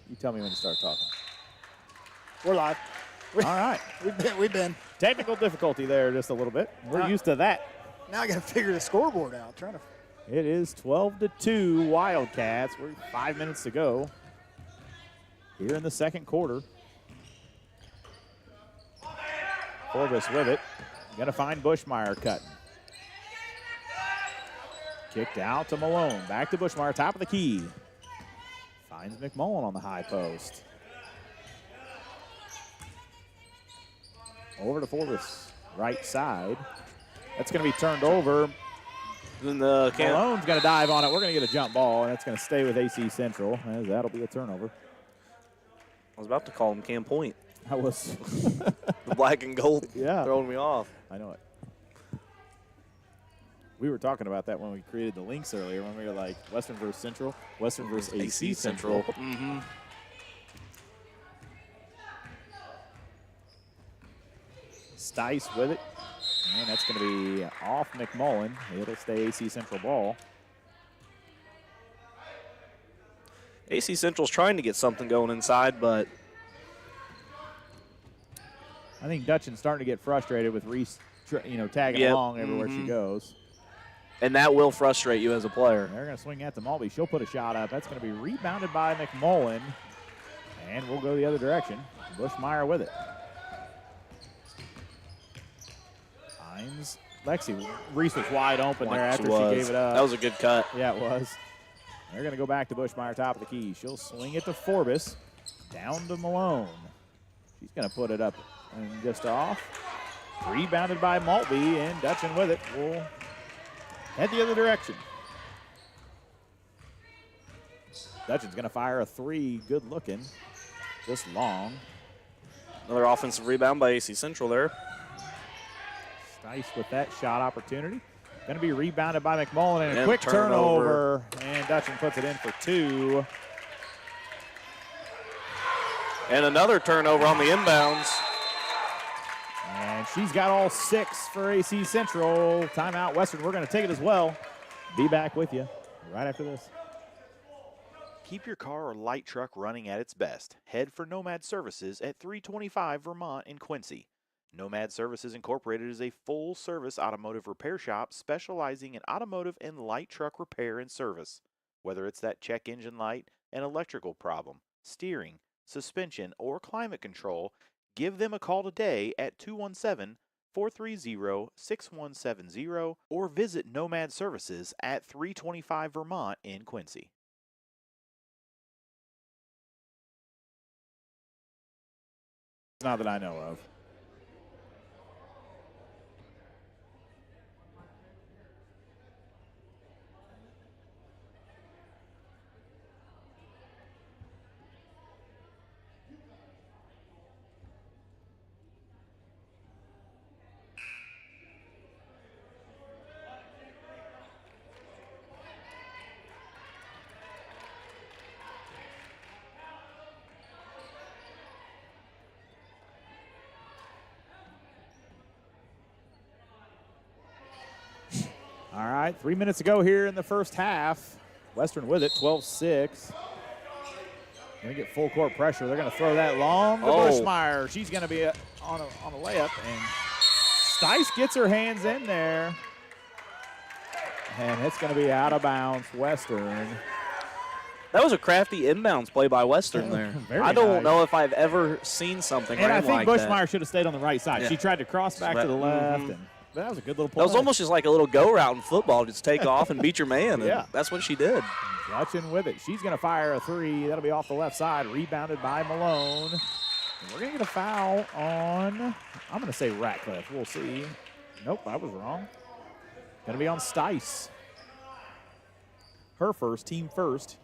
You tell me when to start talking. We're live. All right. We've been. Technical difficulty there just a little bit. We're used to that. Now I got to figure the scoreboard out. It is 12-2 Wildcats. We're 5 minutes to go here in the second quarter. Forbes with it. Going to find Bushmeyer cutting. Kicked out to Malone. Back to Bushmeyer, top of the key. Finds McMullen on the high post. Over to Forbes, right side. That's going to be turned over. Malone's going to dive on it. We're going to get a jump ball, and it's going to stay with AC Central, as that'll be a turnover. I was about to call him Cam Point. I was. The black and gold yeah. throwing me off. I know it. We were talking about that when we created the links earlier, when we were like Western versus Central, Western versus AC Central. Mm-hmm. Stice with it. And that's going to be off McMullen. It'll stay AC Central ball. AC Central's trying to get something going inside, but I think Dutchin's starting to get frustrated with Reese, tagging along everywhere she goes. And that will frustrate you as a player. They're going to swing at the Malby. She'll put a shot up. That's going to be rebounded by McMullen. And we'll go the other direction. Bushmeyer with it. Finds Lexi. Reese was wide open there after she gave it up. That was a good cut. Yeah, it was. They're going to go back to Bushmeyer, top of the key. She'll swing it to Forbes. Down to Malone. She's going to put it up and just off. Rebounded by Maltby, and Dutchin with it. We'll head the other direction. Dutchin's going to fire a three. Good looking. Just long. Another offensive rebound by AC Central there. Stice with that shot opportunity. Going to be rebounded by McMullen, and a quick turnover. And Dutchin puts it in for two. And another turnover on the inbounds. And she's got all six for AC Central. Timeout, Western. We're going to take it as well. Be back with you right after this. Keep your car or light truck running at its best. Head for Nomad Services at 325 Vermont in Quincy. Nomad Services Incorporated is a full-service automotive repair shop specializing in automotive and light truck repair and service. Whether it's that check engine light, an electrical problem, steering, suspension, or climate control, give them a call today at 217-430-6170 or visit Nomad Services at 325 Vermont in Quincy. Not that I know of. All right, 3 minutes to go here in the first half. Western with it, 12-6. Going to get full court pressure. They're going to throw that long to Bushmeyer. She's going to be on a layup, and Stice gets her hands in there. And it's going to be out of bounds, Western. That was a crafty inbounds play by Western there. I don't know if I've ever seen something like that. And I think Bushmeyer should have stayed on the right side. Yeah. She tried to cross back to the left, and but that was a good little play. That was almost just like a little go route in football. Just take off and beat your man. Yeah. That's what she did. Dutchin with it. She's going to fire a three. That'll be off the left side. Rebounded by Malone. And we're going to get a foul on, I'm going to say Ratcliffe. We'll see. Nope, I was wrong. Going to be on Stice. Her first, team first.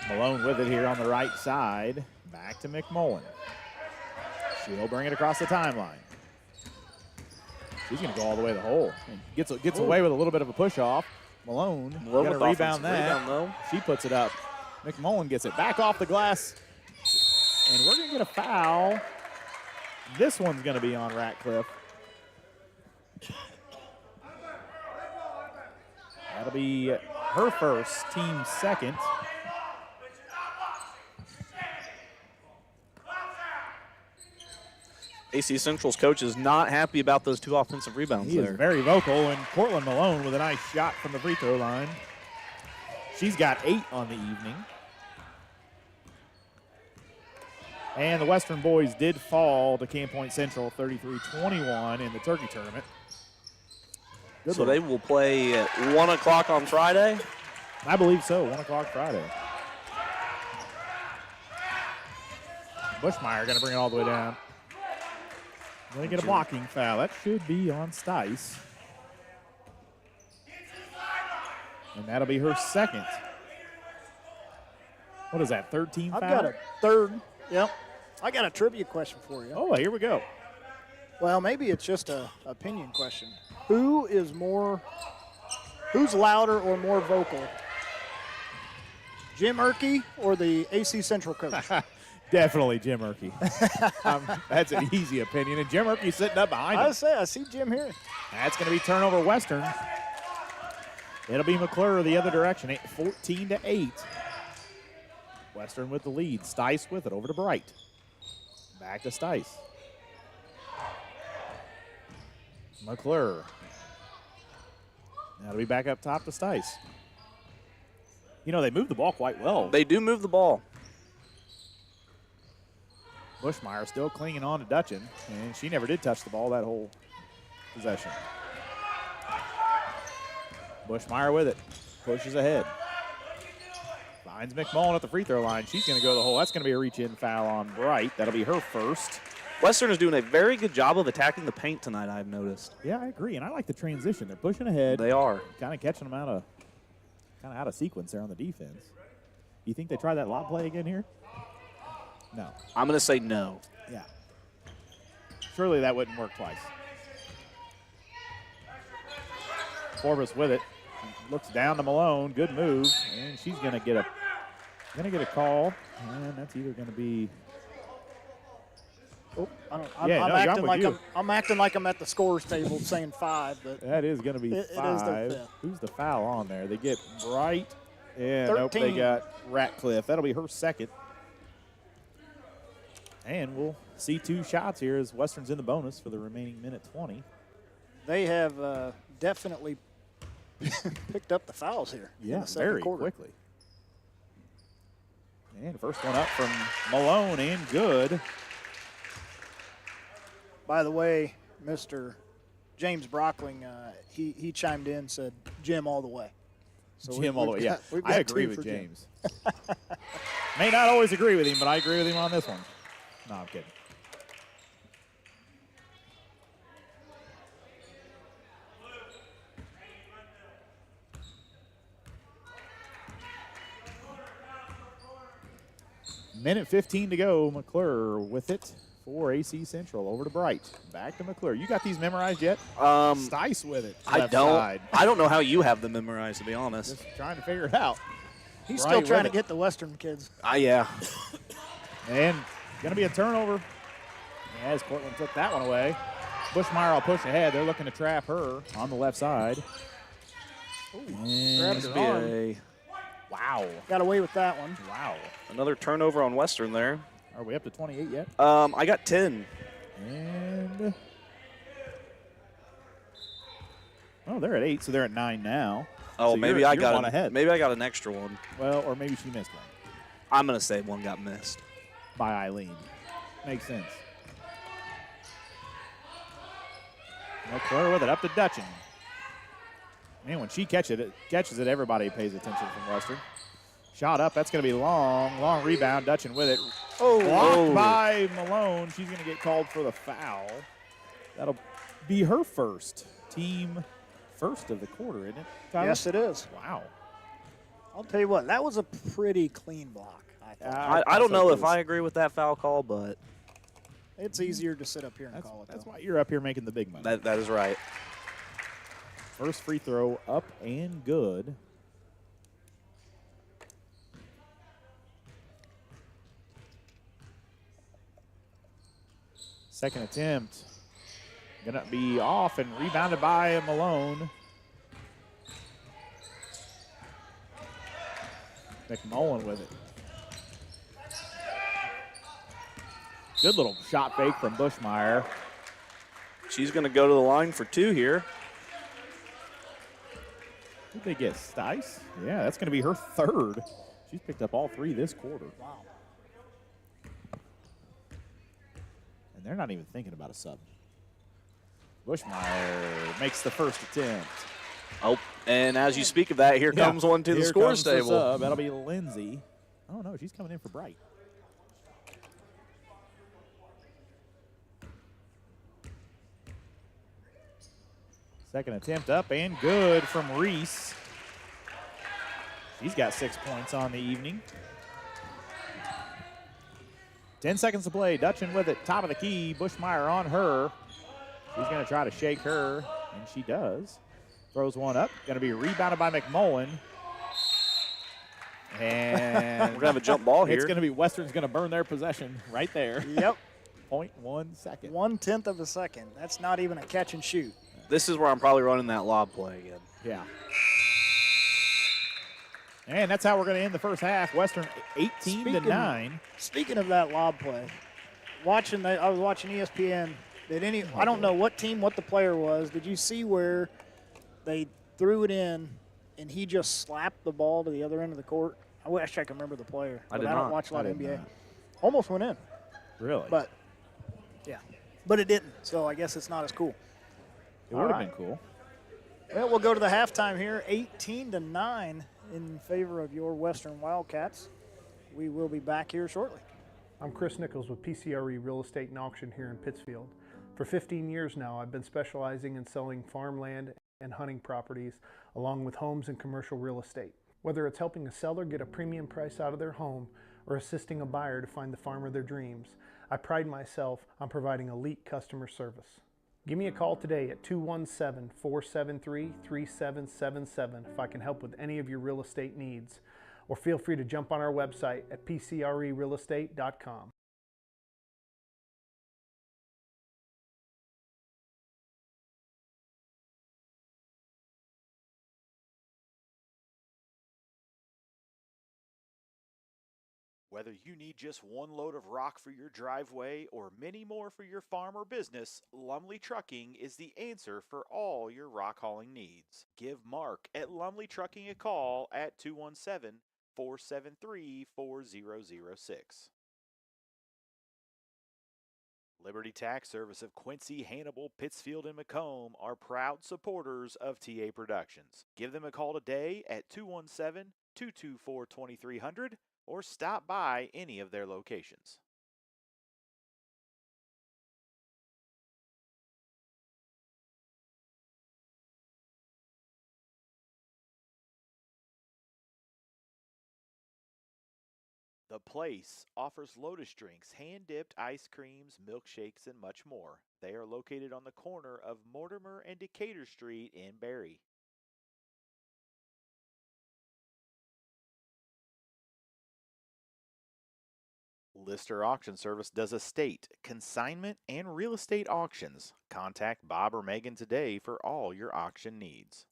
Malone with it here on the right side. Back to McMullen. She'll bring it across the timeline. She's going to go all the way to the hole. And gets away with a little bit of a push-off. Malone going to rebound that. She puts it up. McMullen gets it back off the glass. And we're going to get a foul. This one's going to be on Ratcliffe. That'll be her first, team second. AC Central's coach is not happy about those 2 offensive rebounds He there. is very vocal, and Cortland Malone with a nice shot from the free throw line. She's got 8 on the evening. And the Western boys did fall to Camp Point Central 33-21 in the Turkey tournament. Good So look. they will play at 1 o'clock on Friday. I believe so, 1 o'clock Friday. Bushmeyer going to bring it all the way down. Going to get a blocking foul. That should be on Stice. And that'll be her second. What is that, 13 foul? I've got a third. Yep. I got a trivia question for you. Oh, here we go. Well, maybe it's just a opinion question. Who's louder or more vocal? Jim Erkey or the AC Central coach? Definitely Jim Erkey. That's an easy opinion. And Jim Erkey's sitting up behind him. I see Jim here. That's going to be turnover Western. It'll be McClure the other direction, 14-8. Western with the lead. Stice with it over to Bright. Back to Stice. McClure. That'll be back up top to Stice. You know, they moved the ball quite well. They do move the ball. Bushmeyer still clinging on to Dutchin, and she never did touch the ball that whole possession. Bushmeyer with it. Pushes ahead. Finds McMullen at the free throw line. She's going to go to the hole. That's going to be a reach-in foul on Bright. That'll be her first. Western is doing a very good job of attacking the paint tonight, I've noticed. Yeah, I agree, and I like the transition. They're pushing ahead. They are. Kind of catching them out of sequence there on the defense. You think they try that lob play again here? No. I'm going to say no. Yeah. Surely that wouldn't work twice. Forbes with it. Looks down to Malone. Good move. And she's going to get a call. And that's either going to be. Oh, I'm acting like I'm at the scores table saying 5, but that is going to be 5. It is their fifth. Who's the foul on there? They get Bright. And 13. nope, they got Ratcliffe. That'll be her second. And we'll see 2 shots here as Western's in the bonus for the remaining minute 20. they have definitely picked up the fouls here in Yeah, the second very quarter. quickly. And first one up from Malone and good. By the way, Mr. James Brockling, he chimed in, said Jim all the way. So Jim all the way, yeah. we've I got agree 2 with for Jim. James. May not always agree with him, but I agree with him on this one. No, I'm kidding. Minute 15 to go. McClure with it for AC Central. Over to Bright. Back to McClure. You got these memorized yet? Stice with it. I left don't. side. I don't know how you have them memorized, to be honest. Just trying to figure it out. He's Bright still trying to with it. get the Western kids. Yeah. And going to be a turnover as Cortland took that one away. Bushmeyer will push ahead. They're looking to trap her on the left side. And grabbed her arm. wow. Got away with that one. Wow. Another turnover on Western there. Are we up to 28 yet? I got 10. And oh, they're at 8, so they're at 9 now. Oh, So maybe you're I got one ahead. Maybe I got an extra one. Well, or maybe she missed one I'm gonna say one got missed. by Eileen. Makes sense. McClure with it up to Dutchin. Man, when she catches it, everybody pays attention from Western. Shot up, that's going to be long rebound. Dutchin with it. Blocked by Malone. She's going to get called for the foul. That'll be her first. Team first of the quarter, isn't it, Tyler? Yes, it is. Wow. I'll tell you what, that was a pretty clean block, I thought. I don't know if too. I agree with that foul call, but It's easier to sit up here and call it, That's though. why you're up here making the big money. that is right. First free throw up and good. Second attempt. Gonna be off and rebounded by Malone. McMullen with it. Good little shot fake from Bushmeyer. She's going to go to the line for 2 here. Who did they get? Stice? Yeah, that's going to be her 3rd. She's picked up all 3 this quarter. Wow. And they're not even thinking about a sub. Bushmeyer makes the first attempt. Oh, and as you speak of that, here comes one to the scores table. Sub. That'll be Lindsay. Oh, no, she's coming in for Bright. Second attempt up and good from Reese. She's got 6 points on the evening. 10 seconds to play. Dutchin with it, top of the key. Bushmeyer on her. She's going to try to shake her, and she does. Throws one up. Going to be rebounded by McMullen. And we're going to have a jump ball here. It's going to be Western's going to burn their possession right there. Yep. 0.1 second. 1/10 of a second. That's not even a catch and shoot. This is where I'm probably running that lob play again. Yeah. And that's how we're going to end the first half. Western 18-9. Speaking of that lob play, I was watching ESPN. I don't know what team, what the player was. Did you see where they threw it in and he just slapped the ball to the other end of the court? I wish I could remember the player. I don't watch a lot of NBA. Not. Almost went in. Really? But, yeah. But it didn't, so I guess it's not as cool. It would have been cool. Well, we'll go to the halftime here, 18-9 in favor of your Western Wildcats. We will be back here shortly. I'm Chris Nichols with PCRE Real Estate and Auction here in Pittsfield. For 15 years now, I've been specializing in selling farmland and hunting properties, along with homes and commercial real estate. Whether it's helping a seller get a premium price out of their home or assisting a buyer to find the farm of their dreams, I pride myself on providing elite customer service. Give me a call today at 217-473-3777 if I can help with any of your real estate needs, or feel free to jump on our website at pcrerealestate.com. Whether you need just one load of rock for your driveway or many more for your farm or business, Lumley Trucking is the answer for all your rock hauling needs. Give Mark at Lumley Trucking a call at 217-473-4006. Liberty Tax Service of Quincy, Hannibal, Pittsfield, and Macomb are proud supporters of TA Productions. Give them a call today at 217-224-2300 or stop by any of their locations. The Place offers Lotus drinks, hand-dipped ice creams, milkshakes, and much more. They are located on the corner of Mortimer and Decatur Street in Barry. Lister Auction Service does estate, consignment, and real estate auctions. Contact Bob or Megan today for all your auction needs.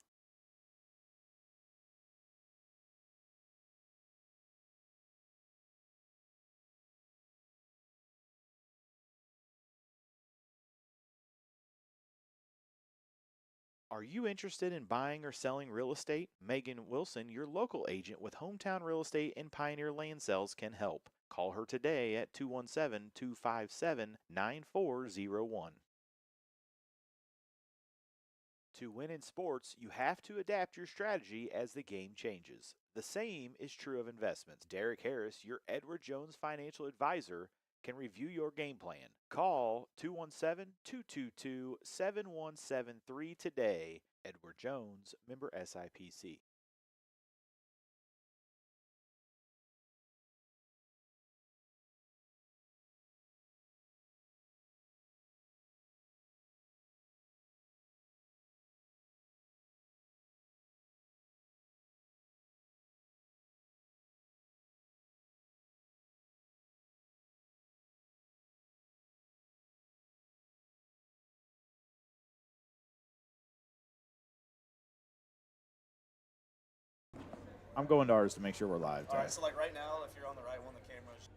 Are you interested in buying or selling real estate? Megan Wilson, your local agent with Hometown Real Estate and Pioneer Land Sales, can help. Call her today at 217-257-9401. To win in sports, you have to adapt your strategy as the game changes. The same is true of investments. Derek Harris, your Edward Jones financial advisor, can review your game plan. Call 217-222-7173 today. Edward Jones, member SIPC. I'm going to ours to make sure we're live. All right, so like right now, if you're on the right one, the camera's.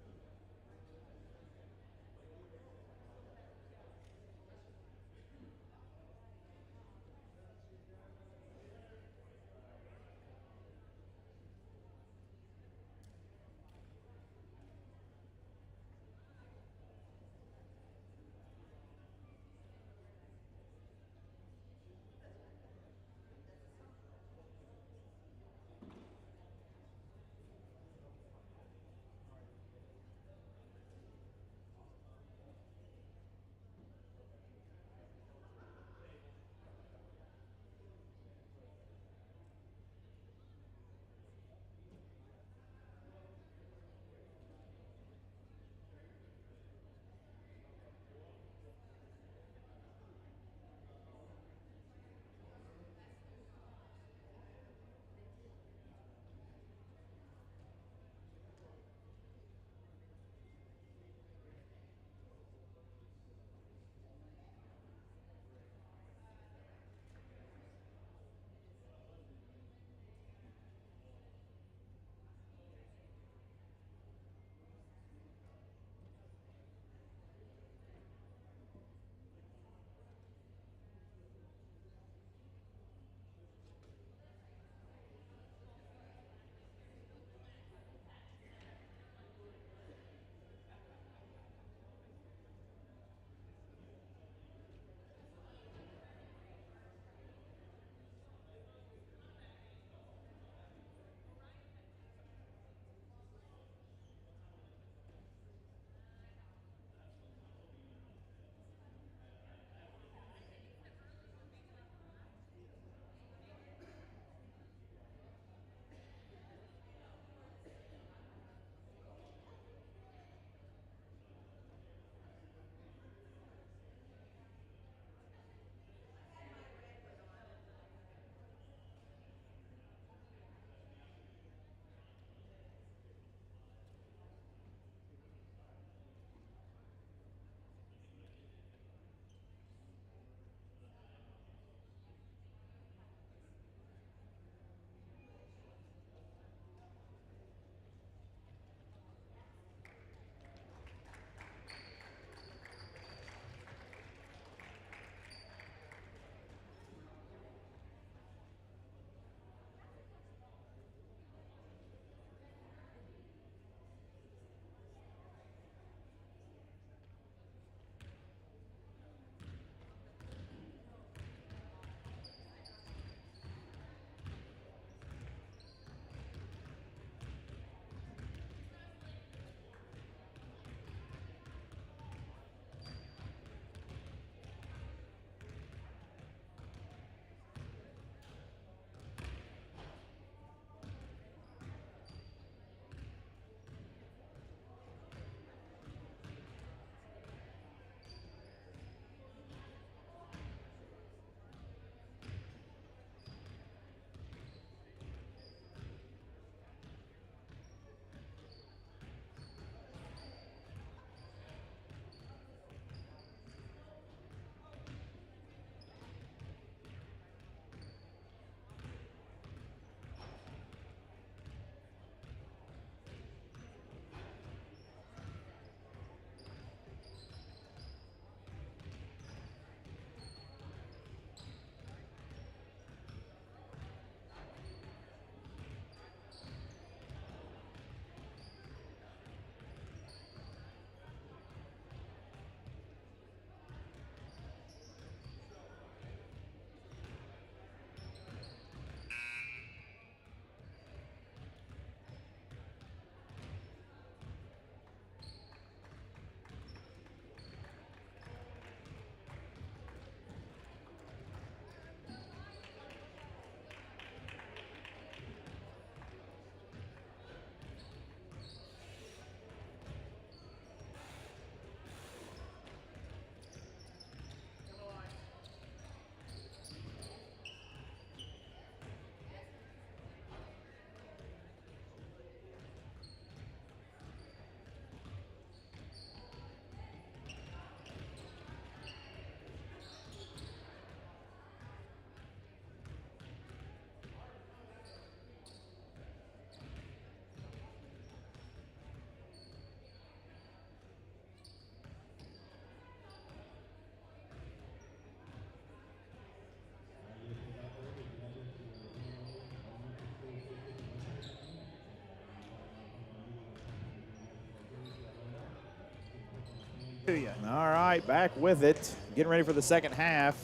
to you. All right, back with it. Getting ready for the second half.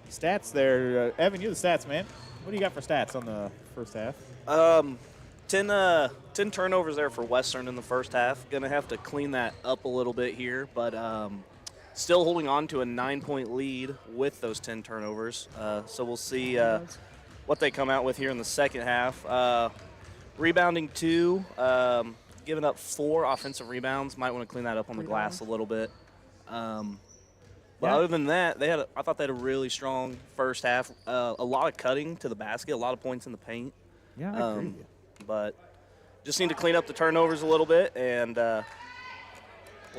Stats there. Evan, you're the stats man. What do you got for stats on the first half? 10 turnovers there for Western in the first half. Going to have to clean that up a little bit here, but still holding on to a 9-point lead with those 10 turnovers. So we'll see what they come out with here in the second half. Rebounding 2, giving up 4 offensive rebounds. Might want to clean that up on the glass a little bit. But other than that, I thought they had a really strong first half. A lot of cutting to the basket, a lot of points in the paint. Yeah, I agree with you. But just need to clean up the turnovers a little bit, and we'll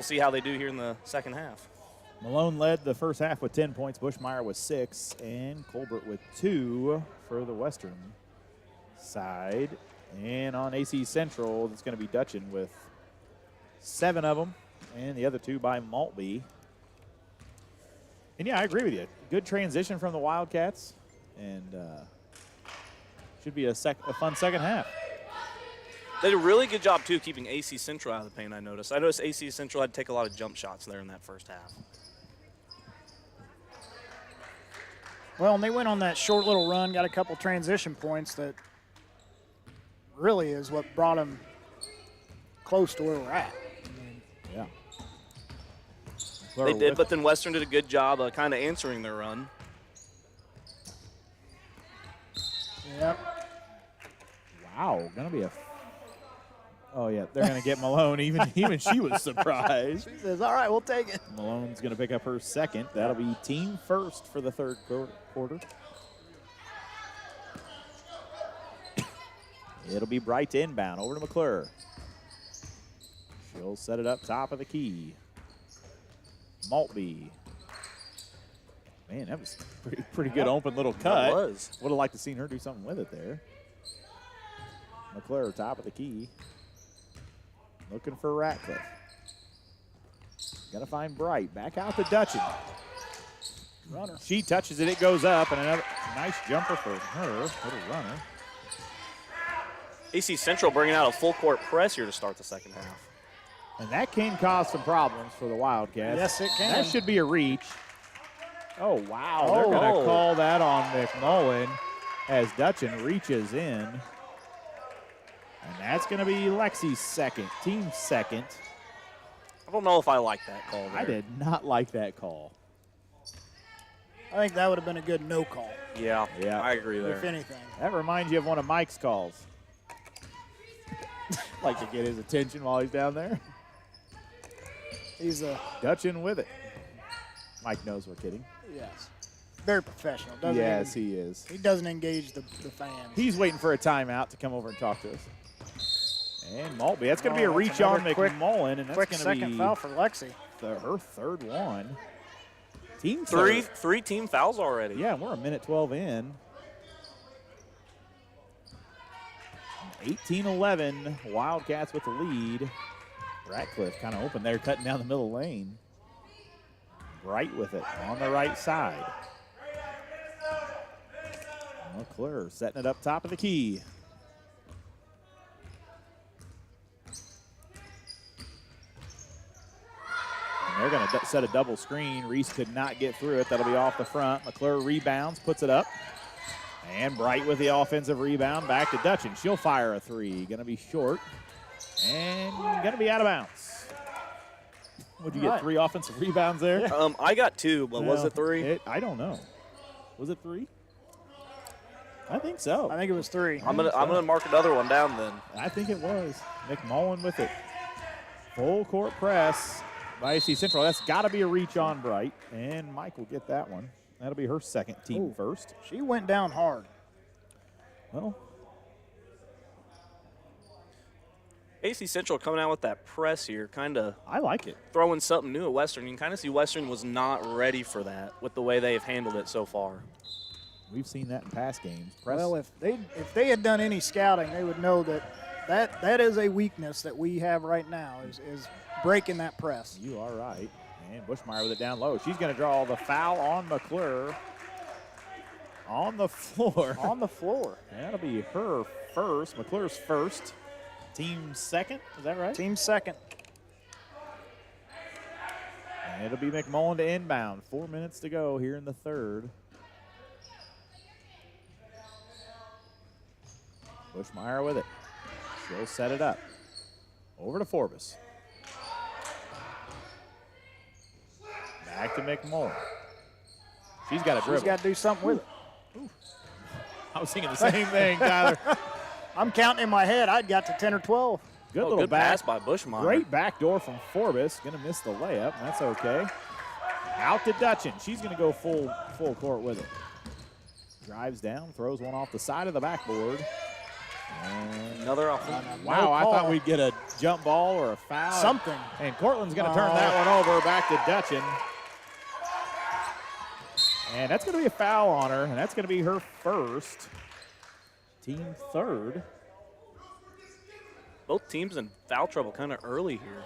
see how they do here in the second half. Malone led the first half with 10 points. Bushmeyer with 6, and Colbert with 2 for the Western side. And on AC Central, it's going to be Dutchin with 7 of them, and the other 2 by Maltby. And yeah, I agree with you. Good transition from the Wildcats, and should be a fun second half. They did a really good job, too, keeping AC Central out of the paint, I noticed. I noticed AC Central had to take a lot of jump shots there in that first half. Well, and they went on that short little run, got a couple transition points that really is what brought them close to where we're at. Yeah. They did, but then Western did a good job of kind of answering their run. Yep. Wow, gonna be a. Oh yeah, they're gonna get Malone. Even she was surprised. She says, "All right, we'll take it." Malone's gonna pick up her second. That'll be team first for the third quarter. It'll be Bright inbound over to McClure. She'll set it up top of the key. Maltby. Man, that was pretty good open little cut. That was. Would have liked to seen her do something with it there. McClure, top of the key. Looking for Ratcliffe. Gonna find Bright. Back out to Dutchin. Runner. She touches it, it goes up, and another nice jumper for her. Little runner. AC Central bringing out a full court press here to start the second half. And that can cause some problems for the Wildcats. Yes, it can. That should be a reach. Oh, wow. They're going to call that on McMullen as Dutchin reaches in. And that's going to be Lexi's second, team second. I don't know if I like that call there. I did not like that call. I think that would have been a good no call, Yeah, I agree there. if anything. That reminds you of one of Mike's calls. Like to get his attention while he's down there. He's a Dutchin with it. Mike knows we're kidding. yes, very professional. Doesn't Yes, even, he is. he doesn't engage the fans. He's waiting for a timeout to come over and talk to us. And Maltby, that's going to be a that's reach on another quick- McMullen, and that's Quick going to second be foul for Lexi. her third one. Team Three third. team fouls already. Yeah, we're a minute 12 in. 18-11, Wildcats with the lead. Ratcliffe kind of open there, cutting down the middle lane. Bright with it on the right side. McClure setting it up top of the key. And they're going to set a double screen. Reese could not get through it. That'll be off the front. McClure rebounds, puts it up. And Bright with the offensive rebound. Back to Dutchin. She'll fire a three. Going to be short. And going to be out of bounds. Would you get 3 offensive rebounds there? I got 2, but was it 3? I don't know. Was it 3? I think so. I think it was 3. I'm gonna mark another one down then. I think it was. McMullen with it. Full court press by AC Central. That's got to be a reach on Bright. And Mike will get that one. That'll be her second, team first. She went down hard. Well, AC Central coming out with that press here, kind of I like it. throwing something new at Western. You can kind of see Western was not ready for that with the way they have handled it so far. We've seen that in past games. Press. Well, if they had done any scouting, they would know that is a weakness that we have right now is breaking that press. You are right. And Bushmeyer with it down low. She's going to draw the foul on McClure. On the floor. On the floor. That'll be her first. McClure's first. Team second. Is that right? Team second. And it'll be McMullen to inbound. 4 minutes to go here in the third. Bushmeyer with it. She'll set it up. Over to Forbes. Back to McMullen. She's got to dribble. She's got to do something with it. I was thinking the same thing, Tyler. I'm counting in my head. I'd got to 10 or 12. Good little good back. pass by Bushmeyer. Great back door from Forbes. Going to miss the layup, and that's okay. Out to Dutchin. She's going to go full court with it. Drives down, throws one off the side of the backboard. And Another off. wow, I call. thought we'd get a jump ball or a foul. Something. And Cortland's going to turn that one over back to Dutchin. And that's going to be a foul on her, and that's going to be her first. Team third. Both teams in foul trouble kind of early here.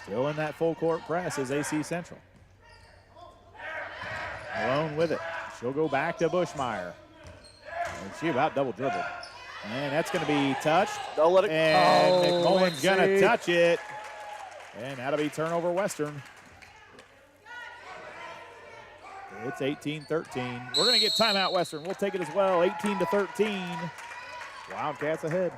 Still in that full court press is AC Central. Malone with it. She'll go back to Bushmeyer. And she about double dribbled. And that's going to be touched. Don't let it. And McMullen's let's going to see. touch it. And that'll be turnover Western. It's 18-13. We're going to get timeout Western. We'll take it as well. 18-13. Wildcats ahead.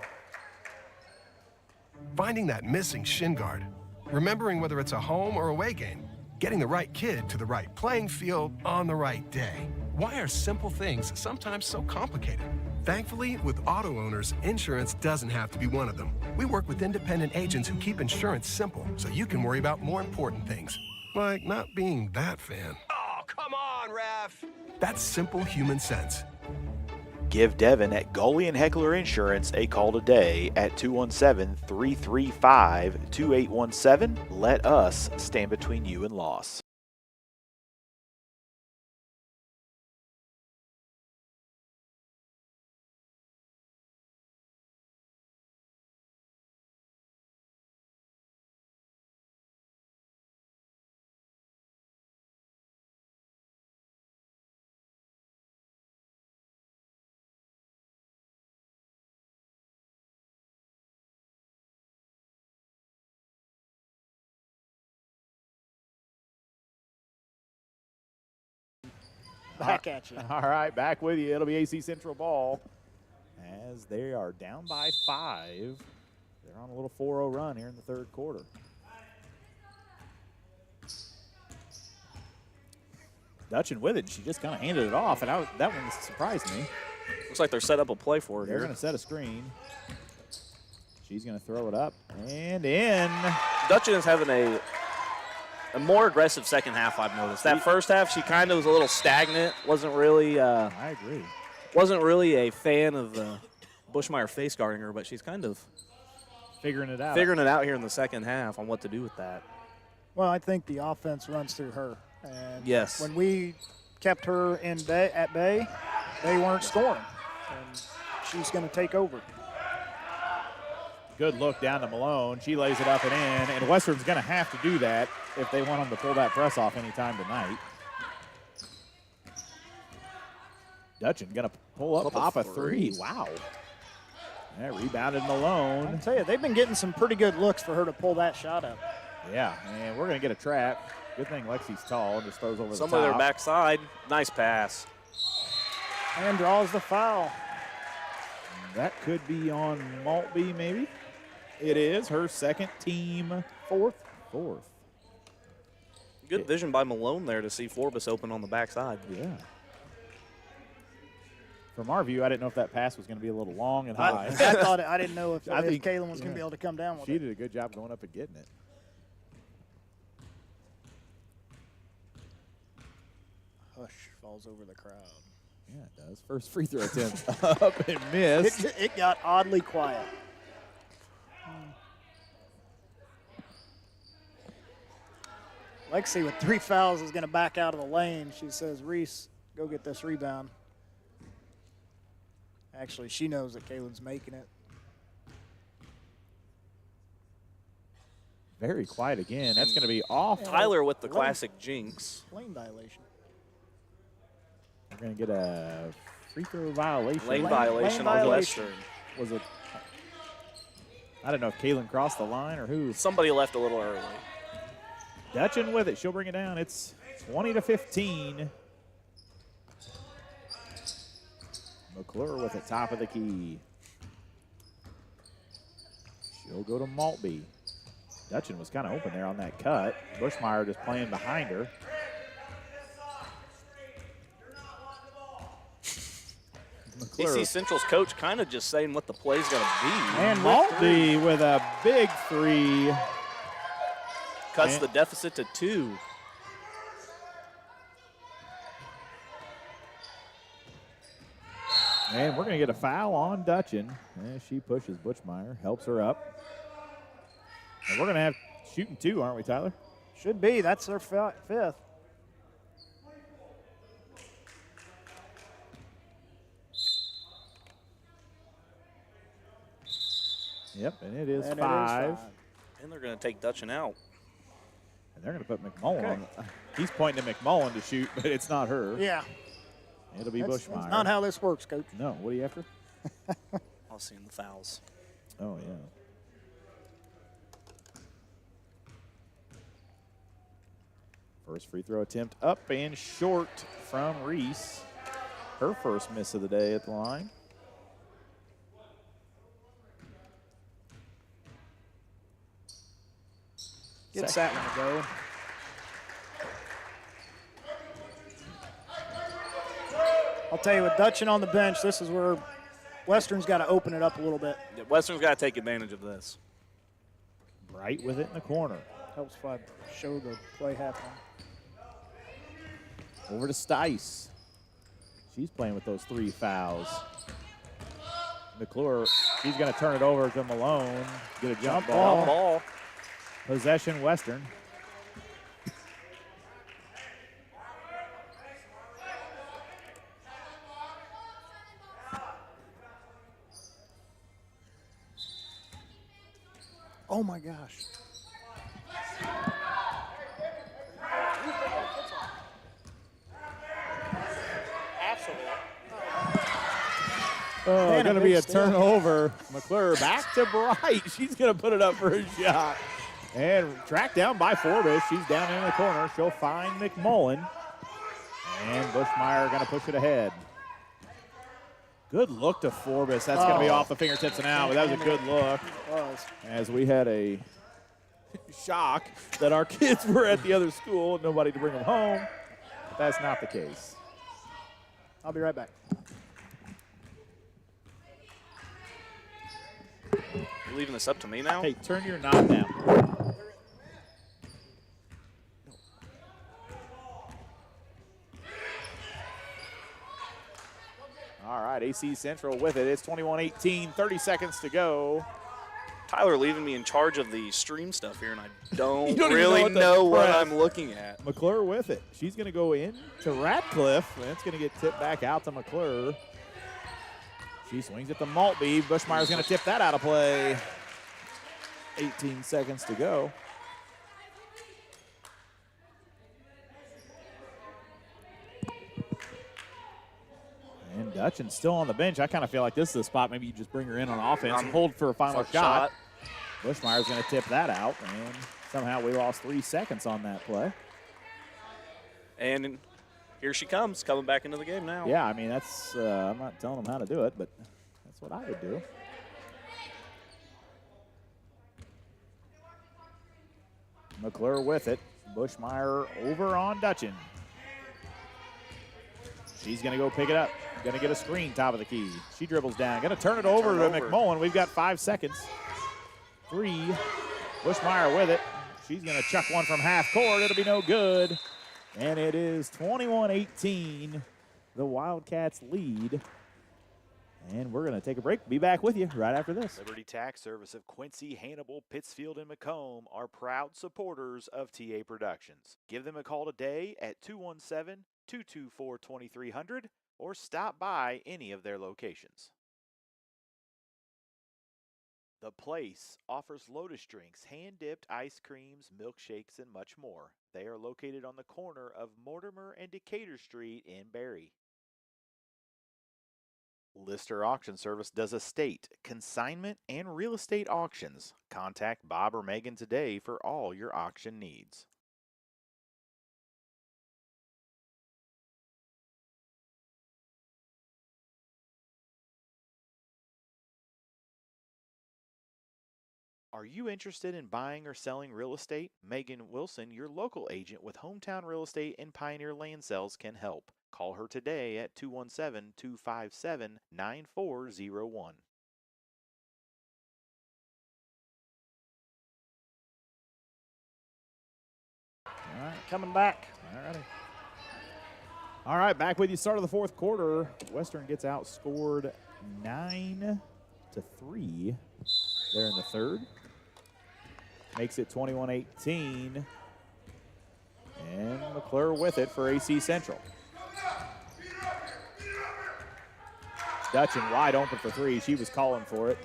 Finding that missing shin guard. Remembering whether it's a home or away game. Getting the right kid to the right playing field on the right day. Why are simple things sometimes so complicated? Thankfully, with auto owners, insurance doesn't have to be one of them. We work with independent agents who keep insurance simple so you can worry about more important things. Like not being that fan. Oh, come on, ref! That's simple human sense. Give Devin at Goalie and Heckler Insurance a call today at 217-335-2817. Let us stand between you and loss. Back at you. All right, back with you. It'll be AC Central ball as they are down by 5. They're on a little 4-0 run here in the third quarter. Dutchin with it. She just kind of handed it off, and that one surprised me. Looks like they're set up a play for her They're here. going to set a screen. She's going to throw it up and in. Dutchin is having a more aggressive second half, I've noticed. That first half, she kind of was a little stagnant. Wasn't really I agree. wasn't really a fan of Bushmeyer face guarding her, but she's kind of Figuring it out. figuring it out here in the second half on what to do with that. Well, I think the offense runs through her. And Yes. when we kept her at bay, they weren't scoring. And she's going to take over. Good look down to Malone. She lays it up and in, and Western's going to have to do that if they want them to pull that press off anytime tonight. Dutchin going to pull up, pop a three. Wow. That rebounded Malone. I'll tell you, they've been getting some pretty good looks for her to pull that shot up. Yeah, and we're going to get a trap. Good thing Lexi's tall and just throws over Some the of top. their backside. Nice pass. And draws the foul. That could be on Maltby, maybe. It is her second team. Fourth. Good vision by Malone there to see Forbes open on the backside. Yeah. From our view, I didn't know if that pass was going to be a little long and high. I didn't know if, I think- Kalen was going to yeah. be able to come down with She it. did a good job going up and getting it. Hush falls over the crowd. Yeah, it does. First free throw attempt up and missed. It got oddly quiet. Lexi with 3 fouls is going to back out of the lane. She says, Reese, go get this rebound. Actually, she knows that Kalen's making it. Very quiet again. That's going to be off. Tyler with the Lane. classic jinx. Lane violation. We're going to get a free throw violation. Lane violation on violation. Western. Was it? I don't know if Kalen crossed the line or who. Somebody left a little early. Dutchin with it. She'll bring it down. It's 20-15. McClure with it, top of the key. She'll go to Maltby. Dutchin was kind of open there on that cut. Bushmeyer just playing behind her. McClure. AC Central's coach kind of just saying what the play's going to be. And Maltby with a big three. Cuts the deficit to 2. And we're going to get a foul on Dutchin. And she pushes Bushmeyer, helps her up. And we're going to have shooting 2, aren't we, Tyler? Should be. That's their 5th. Yep, and it is And 5. And they're going to take Dutchin out. And they're going to put McMullen on. He's pointing to McMullen to shoot, but it's not her. Yeah. It'll be That's Bushmeyer. not how this works, Coach. No, what are you after? I'll see the fouls. Oh, yeah. First free throw attempt up and short from Reese. Her first miss of the day at the line. Gets that one to go. I'll tell you, with Dutchin on the bench, this is where Western's got to open it up a little bit. Yeah, Western's got to take advantage of this. Bright with it in the corner. Helps if I show the play happening. Over to Stice. She's playing with those 3 fouls. McClure, she's going to turn it over to Malone. Get a jump ball. Ball. Possession Western. Oh, my gosh. Oh, Man, going to a be big a steal. turnover. McClure back to Bright. She's going to put it up for a shot. And tracked down by Forbes. She's down in the corner. She'll find McMullen. And Bushmeyer going to push it ahead. Good look to Forbes. That's going to be off the fingertips and out, but that was a good look. As we had a shock that our kids were at the other school, nobody to bring them home. But that's not the case. I'll be right back. You leaving this up to me now? Hey, turn your knob down. All right, AC Central with it. It's 21-18, 30 seconds to go. Tyler leaving me in charge of the stream stuff here, and I don't, You don't even really know what press. I'm looking at. McClure with it. She's going to go in to Ratcliffe, and it's going to get tipped back out to McClure. She swings it to Maltby. Bushmeyer's going to tip that out of play. 18 seconds to go. And Dutchin's still on the bench. I kind of feel like this is the spot. Maybe you just bring her in on offense and hold for a final shot. Bushmeyer's going to tip that out, and somehow we lost 3 seconds on that play. And here she comes, coming back into the game now. Yeah, I mean, that's, I'm not telling them how to do it, but that's what I would do. McClure with it. Bushmeyer over on Dutchin. She's going to go pick it up. Going to get a screen, top of the key. She dribbles down. Going to turn it over to McMullen. We've got 5 seconds. 3. Bushmeyer with it. She's going to chuck one from half court. It'll be no good. And it is 21-18. The Wildcats lead. And we're going to take a break. Be back with you right after this. Liberty Tax Service of Quincy, Hannibal, Pittsfield, and Macomb are proud supporters of TA Productions. Give them a call today at 217-224-2300 or stop by any of their locations. The Place offers Lotus drinks, hand-dipped ice creams, milkshakes, and much more. They are located on the corner of Mortimer and Decatur Street in Barry. Lister Auction Service does estate, consignment, and real estate auctions. Contact Bob or Megan today for all your auction needs. Are you interested in buying or selling real estate? Megan Wilson, your local agent with Hometown Real Estate and Pioneer Land Sales, can help. Call her today at 217-257-9401. All right. Coming back. All righty. All right, back with you. Start of the fourth quarter. Western gets outscored 9-3 there in the third. Makes it 21-18. And McClure with it for AC Central. Dutchin wide open for three. She was calling for it.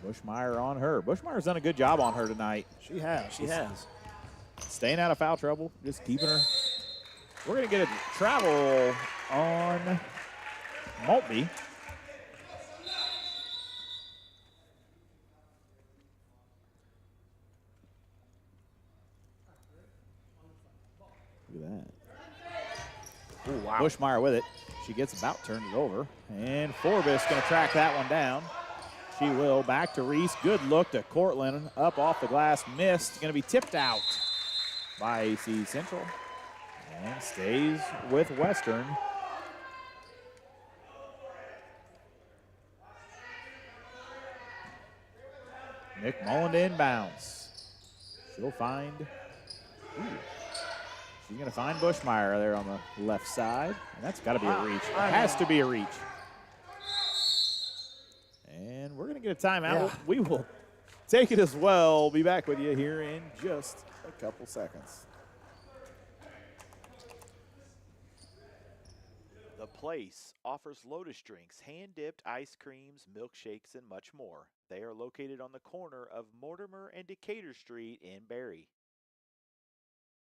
Bushmeyer on her. Bushmeyer's done a good job on her tonight. She has. She has. Staying out of foul trouble, just keeping her. We're going to get a travel on Maltby. Look at that. Ooh, wow. Bushmeyer with it. She gets about turned it over. And Forbes going to track that one down. She will. Back to Reese. Good look to Cortland. Up off the glass. Missed. Going to be tipped out by AC Central. And stays with Western. McMullen to inbounds. She'll find. She's going to find Bushmeyer there on the left side. And that's got to be a reach. It has to be a reach. And we're going to get a timeout. Yeah. We will take it as well. Be back with you here in just a couple seconds. The Place offers Lotus drinks, hand-dipped ice creams, milkshakes, and much more. They are located on the corner of Mortimer and Decatur Street in Barry.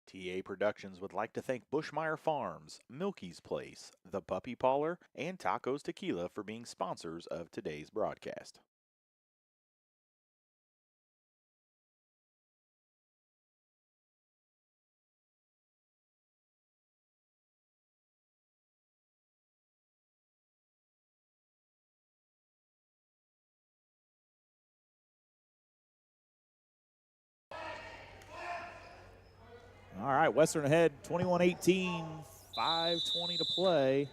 TA Productions would like to thank Bushmeyer Farms, Milky's Place, The Puppy Parlor, and Tacos Tequila for being sponsors of today's broadcast. All right, Western ahead 21-18, 5:20 to play.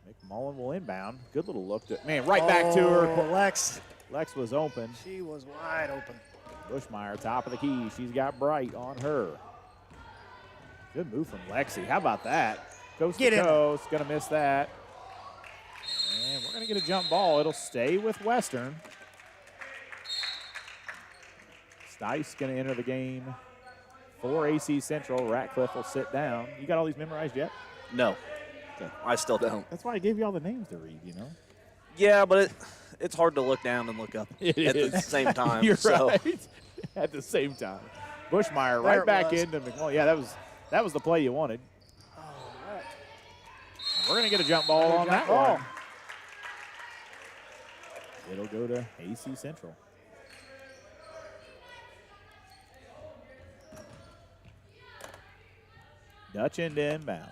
McMullen will inbound. Good little look to man, right back to her. Lex. Lex was open. She was wide open. Bushmeyer, top of the key. She's got Bright on her. Good move from Lexi. How about that? Coast to coast. Going to miss that. And we're going to get a jump ball. It'll stay with Western. Stice going to enter the game for AC Central. Ratcliffe will sit down. You got all these memorized yet? No. I still don't. That's why I gave you all the names to read, you know? Yeah, but it's hard to look down and look up at the same time. You're so. right. At the same time. Bushmeyer right back into McMullen. Yeah, that was the play you wanted. All right. We're going to get a jump ball on that one. It'll go to AC Central. Dutch end to inbound.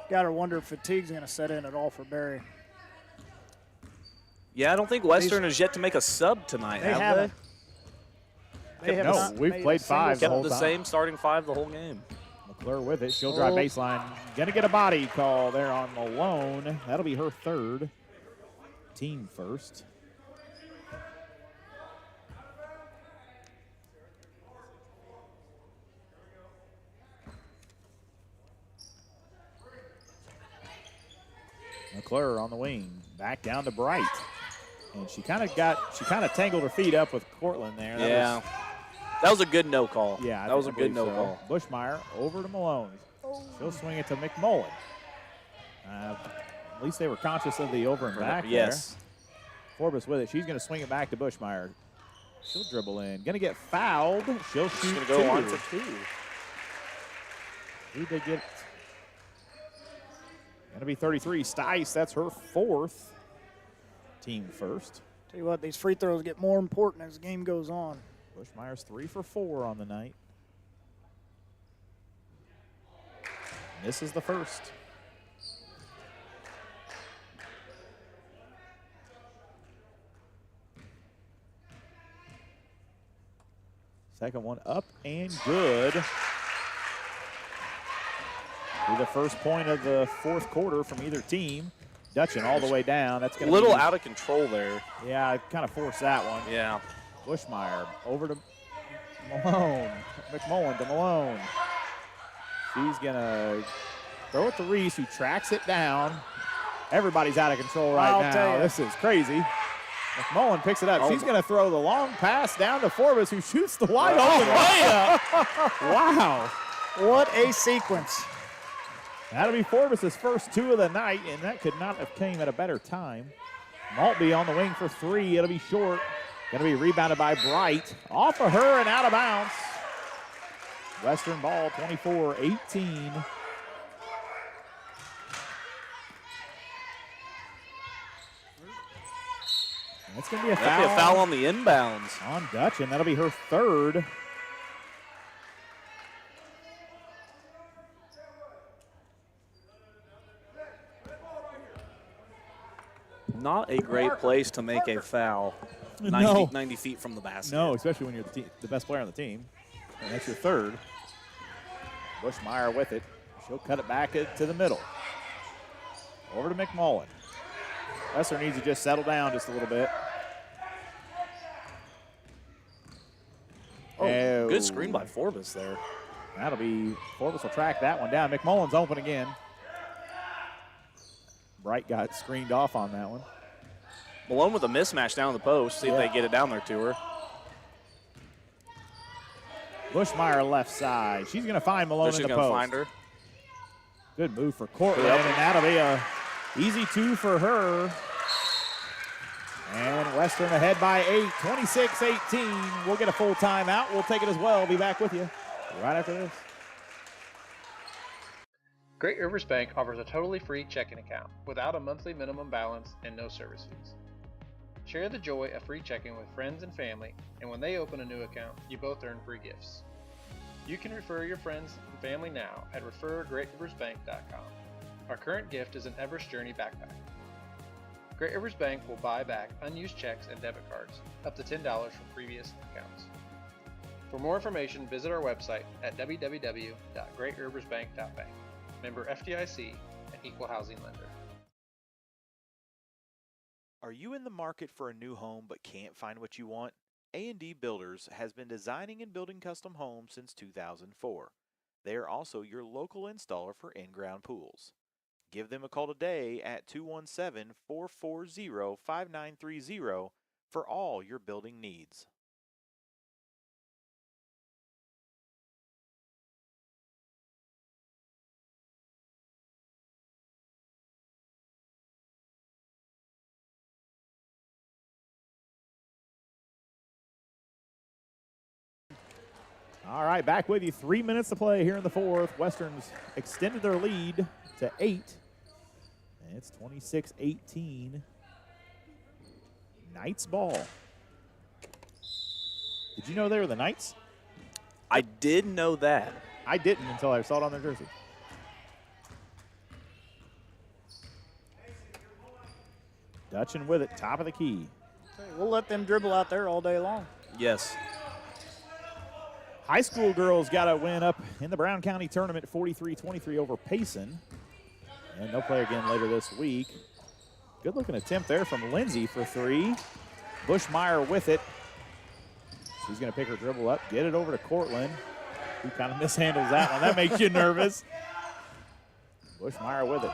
Got to wonder if fatigue's going to set in at all for Barry. Yeah, I don't think Western has yet to make a sub tonight, They have haven't. They have No, not we've made played a single five they? the Kept whole the time. same starting five the whole game. McClure with it. She'll drive baseline. Gonna get a body call there on Malone. That'll be her third. Team first. McClure on the wing. Back down to Bright. And she kind of tangled her feet up with Cortland there. That was a good no call. Yeah, that was a good no so. call. Bushmeyer over to Malone. She'll swing it to McMullen. At least they were conscious of the over and back Yes. there. Forbes with it. She's going to swing it back to Bushmeyer. She'll dribble in. Going to get fouled. She'll shoot She's going to go on two. for two. Who they get? Going to be 33. Stice, that's her 4th. Team first. Tell you what, these free throws get more important as the game goes on. Bushmeyer's 3 for 4 on the night. Misses the first. Second one up and good. Be the first point of the 4th quarter from either team. Dutchin all the way down. That's going A to little be, out of control there. Yeah, I kind of forced that one. Yeah. Bushmeyer over to Malone. McMullen to Malone. She's going to throw it to Reese, who tracks it down. Everybody's out of control right I'll now. tell you. This is crazy. McMullen picks it up. She's going to throw the long pass down to Forbes, who shoots the wide open layup. Wow. What a sequence. That'll be Forbes' first 2 of the night, and that could not have came at a better time. Maltby on the wing for 3. It'll be short. Going to be rebounded by Bright. Off of her and out of bounds. Western ball, 24-18. That's going to be a foul. That'll be a foul on the inbounds. On Dutch, and that'll be her 3rd. Not a great place to make a foul. 90 feet from the basket. No, especially when you're the best player on the team. And that's your 3rd. Bushmeyer with it. She'll cut it back to the middle. Over to McMullen. Lesser needs to just settle down just a little bit. Oh, good screen by Forbes there. That'll be, Forbes will track that one down. McMullen's open again. Bright got screened off on that one. Malone with a mismatch down the post. See if they get it down there to her. Bushmeyer left side. She's going to find Malone in the post. She's going to find her. Good move for Cortland, and that'll be a easy 2 for her. And Western ahead by 8, 26-18. We'll get a full timeout. We'll take it as well. Be back with you right after this. Great Rivers Bank offers a totally free checking account without a monthly minimum balance and no service fees. Share the joy of free checking with friends and family, and when they open a new account, you both earn free gifts. You can refer your friends and family now at refergreatriversbank.com. Our current gift is an Everest Journey backpack. Great Rivers Bank will buy back unused checks and debit cards, up to $10 from previous accounts. For more information, visit our website at www.greatriversbank.bank. Member FDIC, an equal housing lender. Are you in the market for a new home but can't find what you want? A&D Builders has been designing and building custom homes since 2004. They are also your local installer for in-ground pools. Give them a call today at 217-440-5930 for all your building needs. All right, back with you. 3 minutes to play here in the 4th. Western's extended their lead to 8. And it's 26-18. Knights ball. Did you know they were the Knights? I did know that. I didn't until I saw it on their jersey. Dutchin with it, top of the key. We'll let them dribble out there all day long. Yes. High school girls got a win up in the Brown County tournament, 43-23 over Payson. And they'll play again later this week. Good looking attempt there from Lindsay for 3. Bushmeyer with it. She's going to pick her dribble up, get it over to Cortland, who kind of mishandles that one. That makes you nervous. Bushmeyer with it.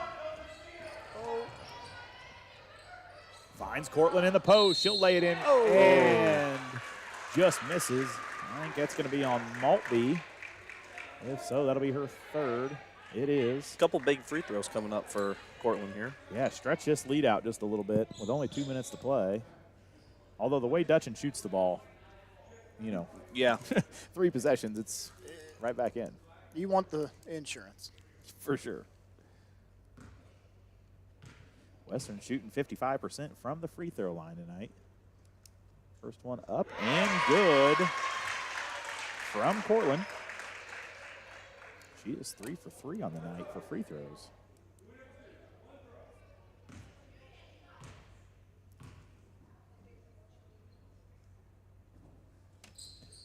Finds Cortland in the post. She'll lay it in and just misses. I think that's going to be on Maltby. If so, that'll be her 3rd. It is. A couple big free throws coming up for Cortland here. Yeah, stretch this lead out just a little bit with only 2 minutes to play. Although the way Dutchin shoots the ball, you know. Yeah. 3 possessions, it's right back in. You want the insurance. For sure. Western shooting 55% from the free throw line tonight. First one up and good from Cortland. She is 3 for 3 on the night for free throws.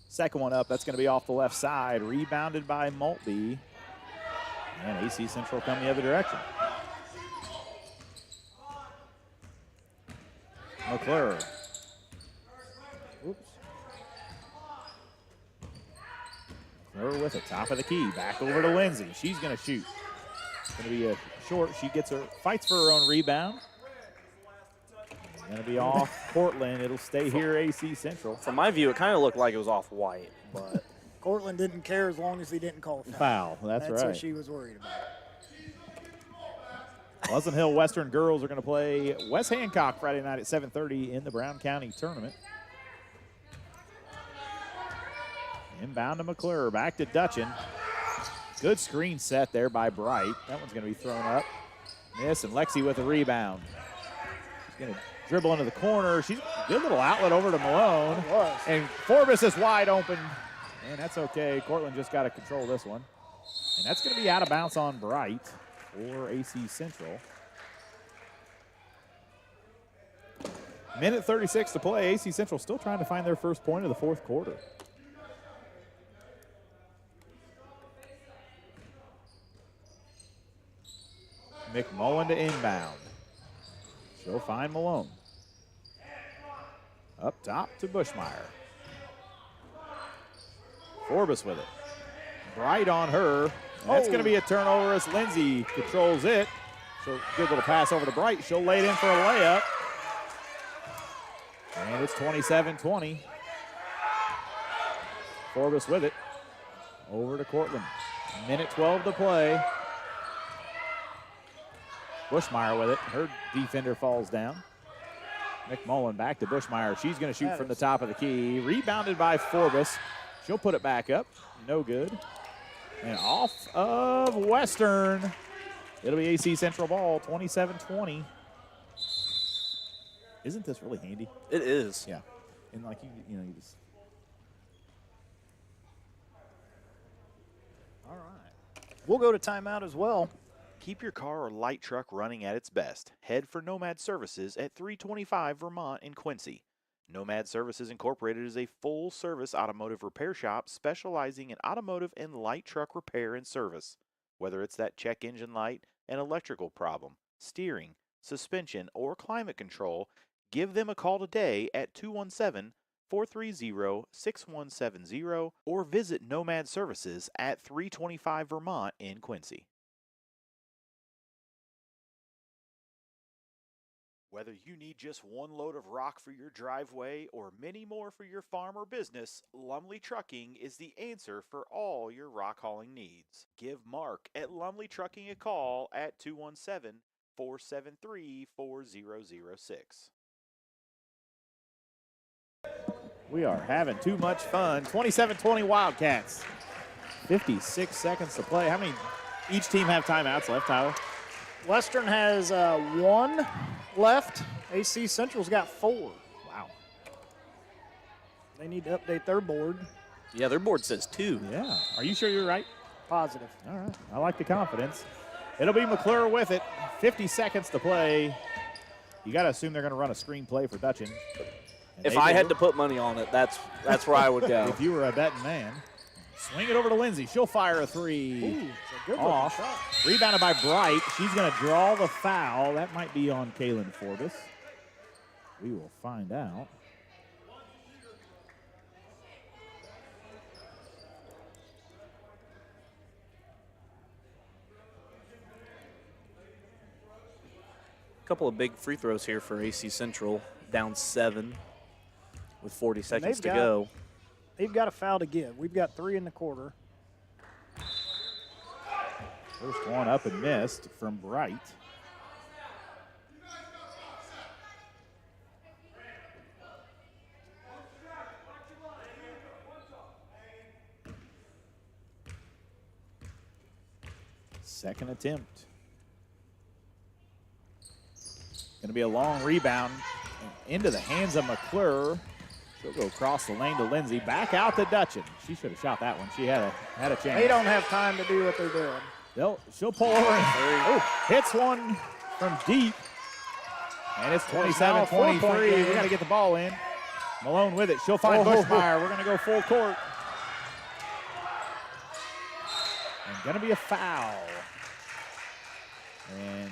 Second one up, that's going to be off the left side. Rebounded by Maltby. And AC Central come the other direction. McClure. Oops. McClure with it, top of the key. Back over to Lindsay. She's going to shoot. It's going to be a short. She fights for her own rebound. Going to be off Portland. It'll stay here, AC Central. From my view, it kind of looked like it was off white, but Cortland didn't care as long as he didn't call a foul. That's right. That's what she was worried about. Pleasant Hill Western girls are going to play West Hancock Friday night at 7:30 in the Brown County tournament. Inbound to McClure, back to Dutchin. Good screen set there by Bright. That one's going to be thrown up. Miss, and Lexi with a rebound. She's going to dribble into the corner. She's a good little outlet over to Malone. And Forbes is wide open. And that's okay. Cortland just got to control this one. And that's going to be out of bounds on Bright for AC Central. Minute 36 to play. AC Central still trying to find their first point of the fourth quarter. McMullen to inbound. She'll find Malone. Up top to Bushmeyer. Forbes with it. Bright on her. And that's going to be a turnover as Lindsay controls it. She'll give a little pass over to Bright. She'll lay it in for a layup. And it's 27-20. Forbes with it. Over to Cortland. Minute 12 to play. Bushmeyer with it. Her defender falls down. McMullen back to Bushmeyer. She's going to shoot from the top of the key. Rebounded by Forbes. She'll put it back up. No good. And off of Western. It'll be AC Central ball, 27-20. Isn't this really handy? it is. Yeah. And like, you just. All right. We'll go to timeout as well. Keep your car or light truck running at its best. Head for Nomad Services at 325 Vermont in Quincy. Nomad Services Incorporated is a full-service automotive repair shop specializing in automotive and light truck repair and service. Whether it's that check engine light, an electrical problem, steering, suspension, or climate control, give them a call today at 217-430-6170 or visit Nomad Services at 325 Vermont in Quincy. Whether you need just one load of rock for your driveway or many more for your farm or business, Lumley Trucking is the answer for all your rock hauling needs. Give Mark at Lumley Trucking a call at 217-473-4006. We are having too much fun. 27-20 Wildcats. 56 seconds to play. How many each team have timeouts left, Tyler? Western has one left. AC Central's got 4. Wow. They need to update their board. Yeah, their board says 2. Yeah. Are you sure you're right? Positive. All right. I like the confidence. It'll be McClure with it. 50 seconds to play. You got to assume they're going to run a screen play for Dutchin. If I had to put money on it, that's where I would go. If you were a betting man. Swing it over to Lindsay. She'll fire a 3. Ooh, it's a good off. shot. Rebounded by Bright. She's going to draw the foul. That might be on Kaylin Forbes. We will find out. A couple of big free throws here for AC Central, down 7 with 40 seconds to go. They've got a foul to give. We've got 3 in the quarter. First one up and missed from Bright. Second attempt. Going to be a long rebound into the hands of McClure. She'll go across the lane to Lindsay. Back out to Dutchin. She should have shot that one. She had a chance. They don't have time to do what they're doing. She'll pull over and hits one from deep. And it's 27-23. We got to get the ball in. Malone with it. She'll find Bushmeyer. We're going to go full court. And going to be a foul. And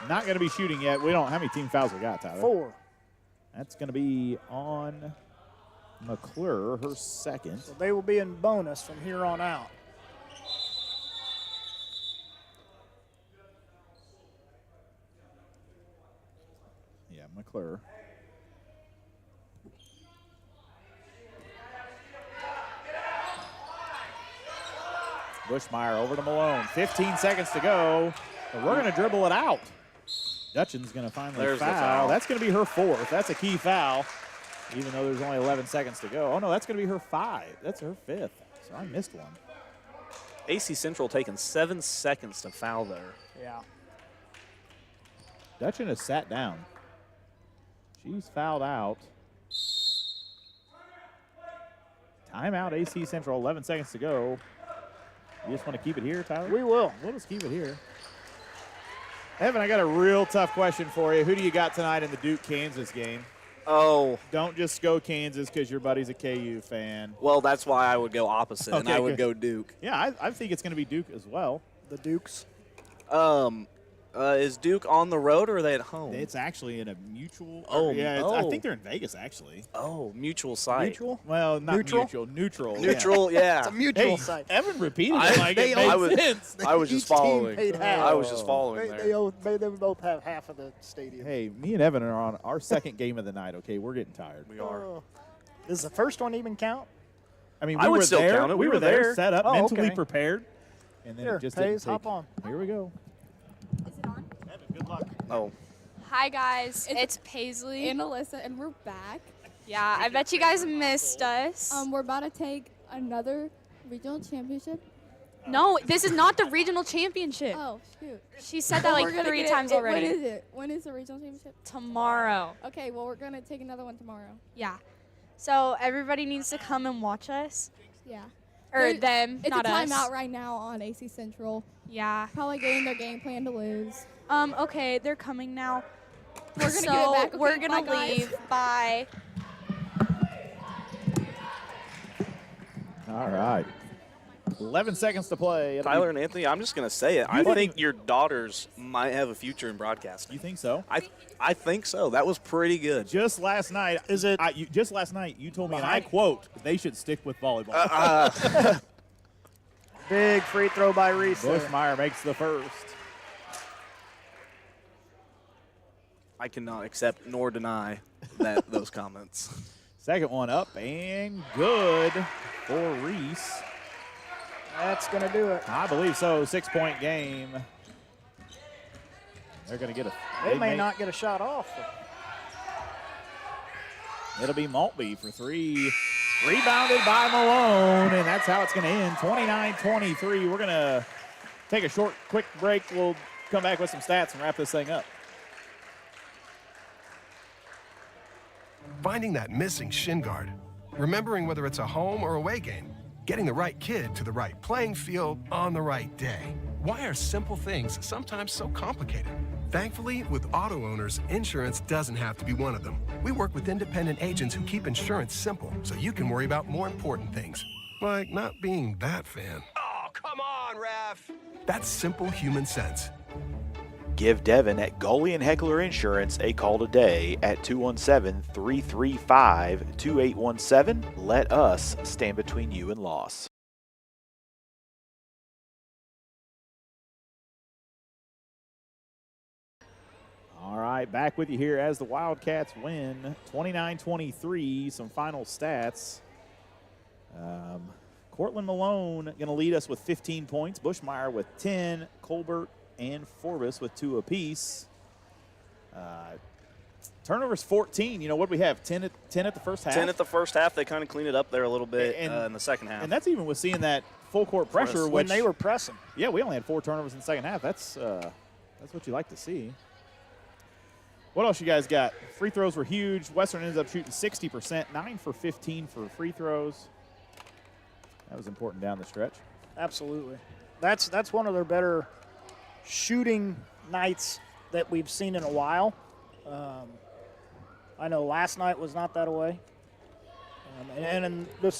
not going to be shooting yet. We don't. How many team fouls we got, Tyler? 4. That's going to be on McClure, her second. So they will be in bonus from here on out. Yeah, McClure. Bushmeyer over to Malone. 15 seconds to go. But we're going to dribble it out. Dutchin's going to finally foul. That's going to be her 4th. That's a key foul, even though there's only 11 seconds to go. Oh, no, that's going to be her 5. That's her 5th. So I missed one. AC Central taking 7 seconds to foul there. Yeah. Dutchin has sat down. She's fouled out. Timeout, AC Central, 11 seconds to go. You just want to keep it here, Tyler? We will. We'll just keep it here. Evan, I got a real tough question for you. Who do you got tonight in the Duke-Kansas game? Oh. Don't just go Kansas because your buddy's a KU fan. Well, that's why I would go opposite, and I would go Duke. Yeah, I think it's going to be Duke as well. The Dukes. Is Duke on the road or are they at home? It's actually in a mutual. Yeah, I think they're in Vegas, actually. Oh, mutual site. Mutual? Well, not Neutral? mutual. Neutral. Neutral, yeah. It's a mutual Hey, site. Evan repeated I- it like they it own- made sense. I was just Each team following. paid half. I was just following there. They both have half of the stadium. Hey, me and Evan are on our second game of the night, okay? We're getting tired. We are. Does the first one even count? I mean, I we would were still there. count it. We We were were there, there. set up, Oh, mentally okay. prepared. And then Here, it just Paige, didn't take. hop on. Here we go. Is it on? Evan, good luck. Oh. Hi guys, it's Paisley. And Alyssa, and we're back. Yeah, I bet you guys missed us. We're about to take another regional championship. No, this is not the regional championship. Oh, shoot. She said that like We're gonna 3 get times it. already. When is it? When is the regional championship? Tomorrow. Okay, well, we're going to take another one tomorrow. Yeah. So everybody needs to come and watch us. Yeah. Or There- them, It's not a us. timeout right now on AC Central. Yeah. Probably getting their game plan to lose. Okay, they're coming now. We're going to give it back. Okay, we're gonna bye, guys. leave. Bye. All right. 11 seconds to play. It'll Tyler and Anthony, I'm just going to say it. I think your daughters might have a future in broadcasting. You think so? I think so. That was pretty good. Just last night, just last night, you told me, and I quote, they should stick with volleyball. Big free throw by Reese. there. Bushmeyer makes the first. I cannot accept nor deny those comments. Second one up and good for Reese. That's going to do it. I believe so. 6-point game. They're going to get a. They may not get a shot off. It'll be Maltby for 3. Rebounded by Malone, and that's how it's going to end. 29-23. We're going to take a short, quick break. We'll come back with some stats and wrap this thing up. Finding that missing shin guard, remembering whether it's a home or away game, getting the right kid to the right playing field on the right day. Why are simple things sometimes so complicated? Thankfully, with auto owners, insurance doesn't have to be one of them. We work with independent agents who keep insurance simple so you can worry about more important things, like not being that fan. Oh, come on, ref. That's simple human sense. Give Devin at Goalie and Heckler Insurance a call today at 217-335-2817. Let us stand between you and loss. All right, back with you here as the Wildcats win 29-23. Some final stats. Cortland Malone going to lead us with 15 points. Bushmeyer with 10. Colbert and Forbes with 2 apiece. Turnovers 14. You know, what do we have? 10 at the first half? 10 at the first half. They kind of cleaned it up there a little bit in the second half. And that's even with seeing that full court pressure. When they were pressing. Yeah, we only had 4 turnovers in the second half. That's what you like to see. What else you guys got? Free throws were huge. Western ends up shooting 60%, 9 for 15 for free throws. That was important down the stretch. Absolutely. That's one of their better shooting nights that we've seen in a while. I know last night was not that way. And the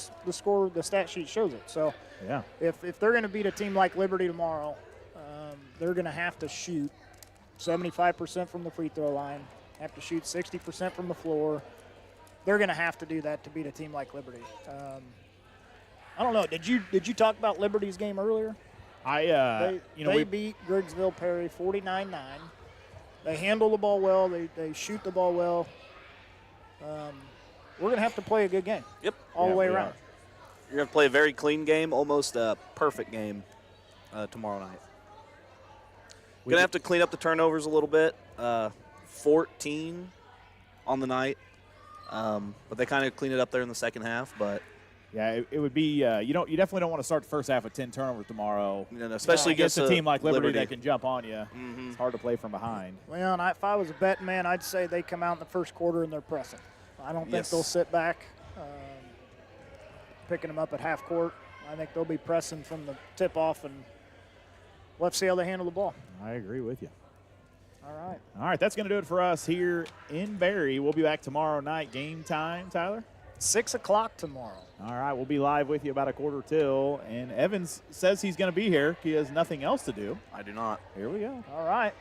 stat sheet shows it. So yeah, if they're going to beat a team like Liberty tomorrow, they're going to have to shoot 75% from the free throw line, have to shoot 60% from the floor. They're going to have to do that to beat a team like Liberty. I don't know. Did you talk about Liberty's game earlier? They beat Griggsville Perry 49-9. They handle the ball well. They shoot the ball well. We're going to have to play a good game. Yep. All the way around. You're going to play a very clean game, almost a perfect game tomorrow night. We're going to have to clean up the turnovers a little bit. 14 on the night. But they kind of cleaned it up there in the second half. But yeah, it would be you definitely don't want to start the first half with 10 turnovers tomorrow. Especially against a team like Liberty that can jump on you. Mm-hmm. It's hard to play from behind. Well, and if I was a betting man, I'd say they come out in the first quarter and they're pressing. I don't think they'll sit back, picking them up at half court. I think they'll be pressing from the tip off, and let's see how they handle the ball. I agree with you. All right, that's going to do it for us here in Barry. We'll be back tomorrow night. Game time, Tyler? 6 o'clock tomorrow. All right, we'll be live with you about a quarter till. And Evans says he's going to be here. He has nothing else to do. I do not. Here we go. All right.